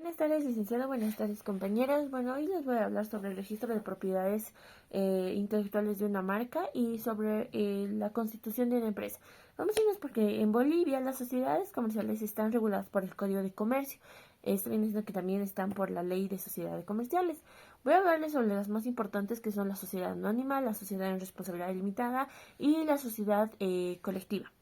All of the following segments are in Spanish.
Buenas tardes, licenciado. Buenas tardes, compañeros. Bueno, hoy les voy a hablar sobre el registro de propiedades intelectuales de una marca y sobre la constitución de una empresa. Vamos a irnos porque en Bolivia las sociedades comerciales están reguladas por el Código de Comercio. Esto viene siendo que también están por la Ley de Sociedades Comerciales. Voy a hablarles sobre las más importantes, que son la sociedad anónima, la sociedad en responsabilidad limitada y la sociedad colectiva.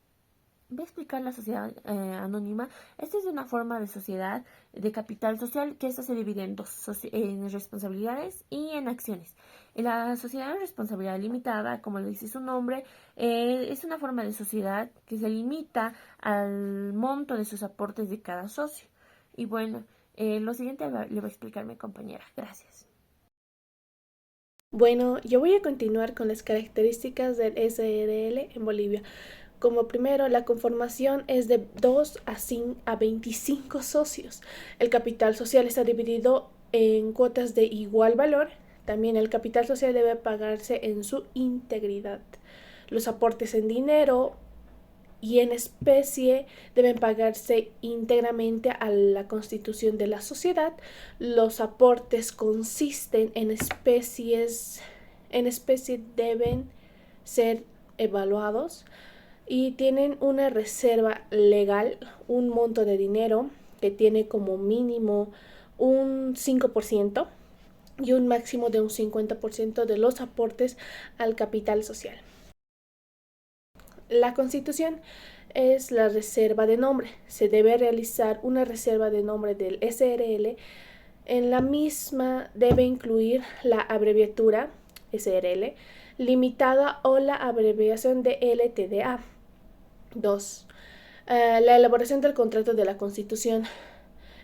Voy a explicar la sociedad anónima. Esta es una forma de sociedad de capital social que esta se divide en dos, en responsabilidades y en acciones. La sociedad de responsabilidad limitada, como le dice su nombre, es una forma de sociedad que se limita al monto de sus aportes de cada socio. Y bueno, lo siguiente le va a explicar mi compañera. Gracias. Bueno, yo voy a continuar con las características del SRL en Bolivia. Como primero, la conformación es de 2 a 25 socios. El capital social está dividido en cuotas de igual valor. También el capital social debe pagarse en su integridad. Los aportes en dinero y en especie deben pagarse íntegramente a la constitución de la sociedad. Los aportes consisten en especie deben ser evaluados y tienen una reserva legal, un monto de dinero que tiene como mínimo un 5% y un máximo de un 50% de los aportes al capital social. La constitución es la reserva de nombre. Se debe realizar una reserva de nombre del SRL. En la misma debe incluir la abreviatura SRL limitada o la abreviación de LTDA. 2. La elaboración del contrato de la Constitución.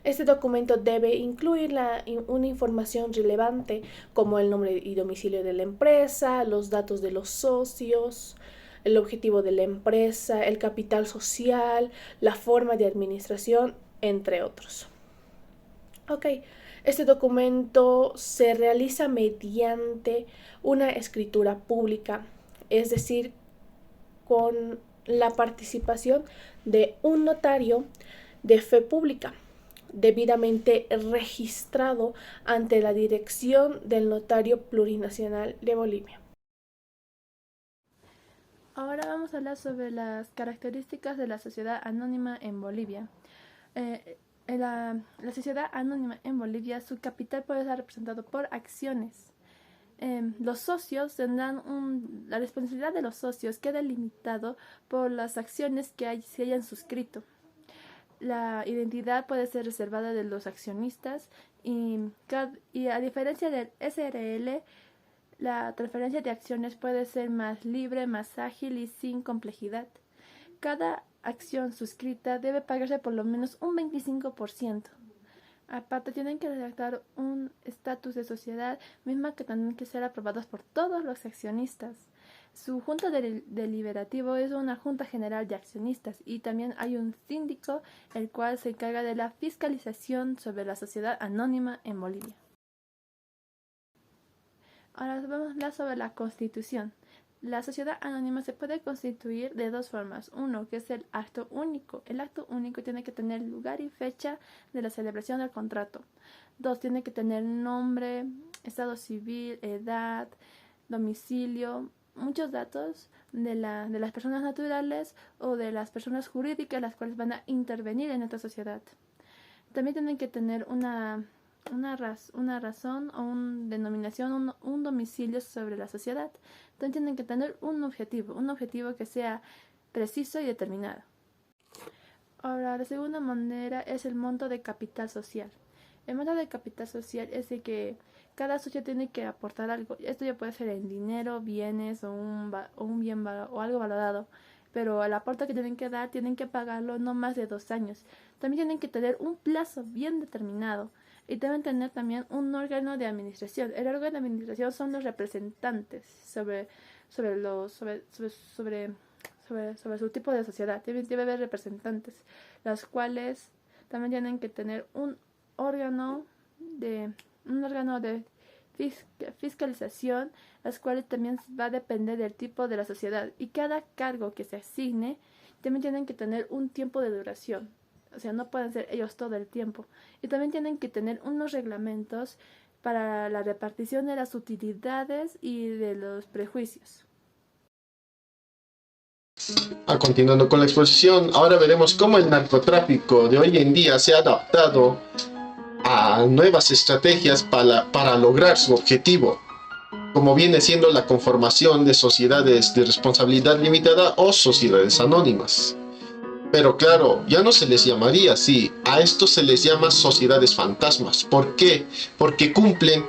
Este documento debe incluir una información relevante como el nombre y domicilio de la empresa, los datos de los socios, el objetivo de la empresa, el capital social, la forma de administración, entre otros. Ok, este documento se realiza mediante una escritura pública, es decir, con la participación de un notario de fe pública, debidamente registrado ante la dirección del Notario Plurinacional de Bolivia. Ahora vamos a hablar sobre las características de la sociedad anónima en Bolivia. La sociedad anónima en Bolivia, su capital puede estar representado por acciones. Los socios tendrán la responsabilidad de los socios queda limitado por las acciones que se hayan suscrito. La identidad puede ser reservada de los accionistas y a diferencia del SRL, la transferencia de acciones puede ser más libre, más ágil y sin complejidad. Cada acción suscrita debe pagarse por lo menos un 25%. Aparte, tienen que redactar un estatus de sociedad, misma que tienen que ser aprobados por todos los accionistas. Su junta deliberativo es una junta general de accionistas y también hay un síndico, el cual se encarga de la fiscalización sobre la sociedad anónima en Bolivia. Ahora vamos a hablar sobre la constitución. La sociedad anónima se puede constituir de dos formas. Uno, que es el acto único. El acto único tiene que tener lugar y fecha de la celebración del contrato. Dos, tiene que tener nombre, estado civil, edad, domicilio, muchos datos de las personas naturales o de las personas jurídicas las cuales van a intervenir en esta sociedad. También tienen que tener una razón o una denominación, un domicilio sobre la sociedad. Entonces tienen que tener un objetivo que sea preciso y determinado. Ahora, la segunda manera es el monto de capital social. El monto de capital social es de que cada socio tiene que aportar algo. Esto ya puede ser en dinero, bienes o un bien o algo valorado. Pero el aporte que tienen que dar, tienen que pagarlo no más de 2 años. También tienen que tener un plazo bien determinado. Y deben tener también un órgano de administración. El órgano de administración son los representantes sobre su tipo de sociedad. Debe haber representantes, las cuales también tienen que tener un órgano de fiscalización, las cuales también va a depender del tipo de la sociedad. Y cada cargo que se asigne también tienen que tener un tiempo de duración. O sea, no pueden ser ellos todo el tiempo. Y también tienen que tener unos reglamentos para la repartición de las utilidades y de los prejuicios. Continuando con la exposición, ahora veremos cómo el narcotráfico de hoy en día se ha adaptado a nuevas estrategias para lograr su objetivo, como viene siendo la conformación de sociedades de responsabilidad limitada o sociedades anónimas. Pero claro, ya no se les llamaría así, a esto se les llama sociedades fantasmas. ¿Por qué? Porque cumplen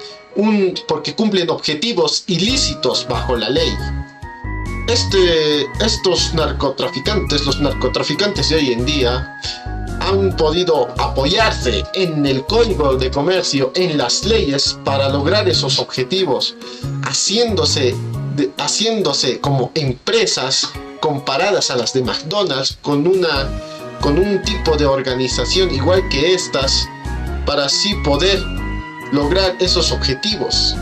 objetivos ilícitos bajo la ley. Los narcotraficantes de hoy en día, han podido apoyarse en el código de comercio, en las leyes, para lograr esos objetivos, haciéndose como empresas comparadas a las de McDonald's, con un tipo de organización igual que estas, para así poder lograr esos objetivos.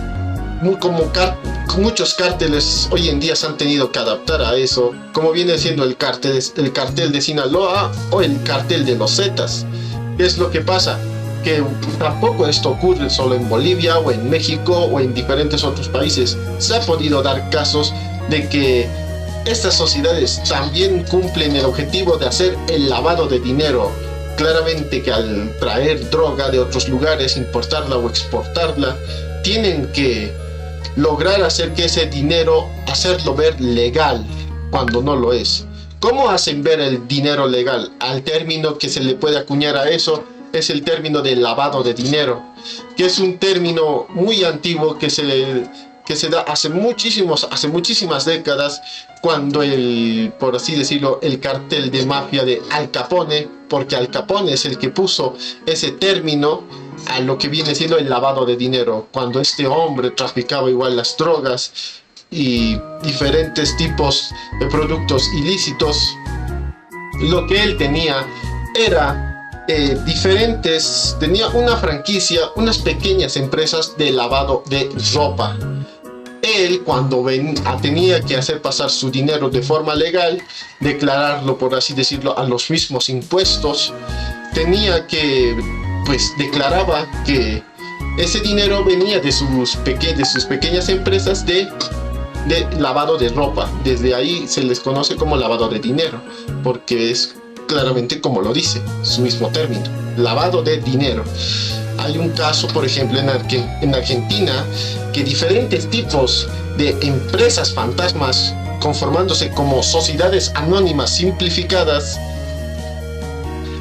Muchos cárteles hoy en día se han tenido que adaptar a eso, como viene siendo el cartel de Sinaloa o el cartel de los Zetas. ¿Qué es lo que pasa? Que tampoco esto ocurre solo en Bolivia o en México o en diferentes otros países. Se ha podido dar casos de que estas sociedades también cumplen el objetivo de hacer el lavado de dinero. Claramente que al traer droga de otros lugares, importarla o exportarla, tienen que lograr hacer que ese dinero, hacerlo ver legal cuando no lo es. ¿Cómo hacen ver el dinero legal? Al término que se le puede acuñar a eso es el término de lavado de dinero, que es un término muy antiguo que se da hace muchísimas décadas, cuando por así decirlo, el cartel de mafia de Al Capone, porque Al Capone es el que puso ese término a lo que viene siendo el lavado de dinero, cuando este hombre traficaba igual las drogas y diferentes tipos de productos ilícitos. Lo que él tenía era tenía una franquicia, unas pequeñas empresas de lavado de ropa. Él, cuando tenía que hacer pasar su dinero de forma legal, declararlo, por así decirlo, a los mismos impuestos, declaraba que ese dinero venía de sus pequeñas empresas de lavado de ropa. Desde ahí se les conoce como lavado de dinero, porque es claramente como lo dice su mismo término, lavado de dinero. Hay un caso, por ejemplo, en Argentina, que diferentes tipos de empresas fantasmas, conformándose como sociedades anónimas simplificadas,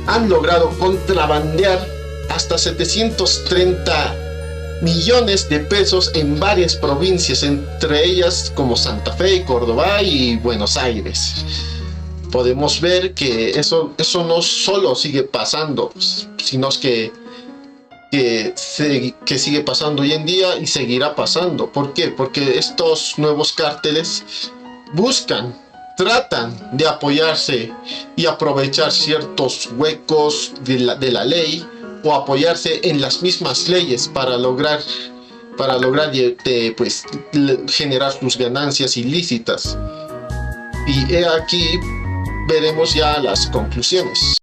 han logrado contrabandear hasta 730 millones de pesos en varias provincias, entre ellas como Santa Fe, Córdoba y Buenos Aires. Podemos ver que eso no solo sigue pasando, sino que sigue pasando hoy en día y seguirá pasando. ¿Por qué? Porque estos nuevos cárteles tratan de apoyarse y aprovechar ciertos huecos de la ley, o apoyarse en las mismas leyes para lograr generar sus ganancias ilícitas. Y aquí veremos ya las conclusiones.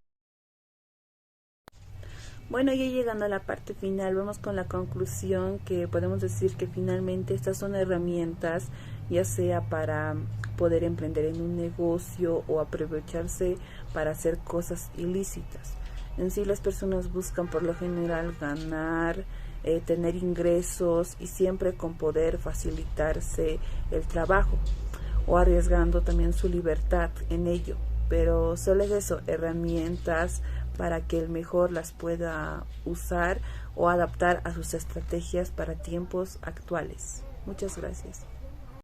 Bueno, ya llegando a la parte final, vamos con la conclusión, que podemos decir que finalmente estas son herramientas, ya sea para poder emprender en un negocio o aprovecharse para hacer cosas ilícitas. En sí, las personas buscan por lo general ganar, tener ingresos, y siempre con poder facilitarse el trabajo, o arriesgando también su libertad en ello. Pero solo es eso, herramientas para que el mejor las pueda usar o adaptar a sus estrategias para tiempos actuales. Muchas gracias.